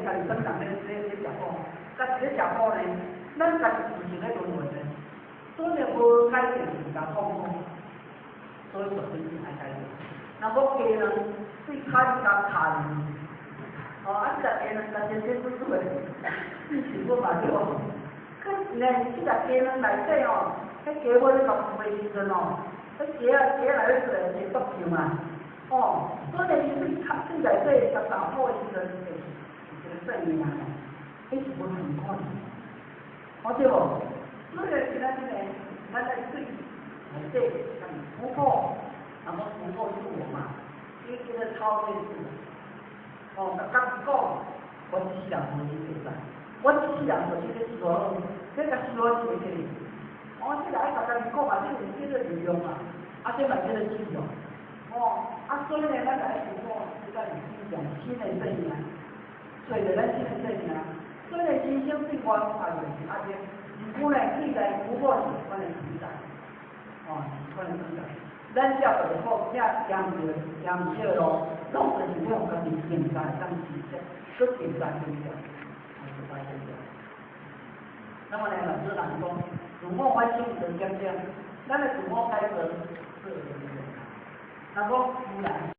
家己生长咧食苦，甲一个食苦呢，咱家己自身咧轮回咧，所以无改变是甲痛苦，所以就真正爱改变。若无鸡呢，对卡甲卡呢，啊，这个鸡呢，咱先先不做诶，是无嘛对哦。可呢，这个鸡呢内底哦，迄鸡尾咧甲飞时阵哦，迄鸡内底出来是毒性嘛。哦，所以你对它对内底十三号的时阵，这个生命啊，迄是无同款的，好对无？所以今仔日呢，咱来对内底像突破，那么突破自我嘛，这个超越自我。哦，甲讲，我只想无去对待，我只想无去个说，这个说起起，哦，这个爱甲家己讲嘛，这个力量啊，啊，这嘛这个力量。哦，所以呢，咱来突破这个新的生命，找着咱新的生命。所以呢，人生对我发现是这，如果呢，对待突破是款的存在，哦，是款的存在。咱了就好，也行唔对咯，拢就是要家己现在当知识，搁现在分享，是发现的。那么呢，老师讲说，如果我心得讲，咱的自我改革是有力量。那么，自然。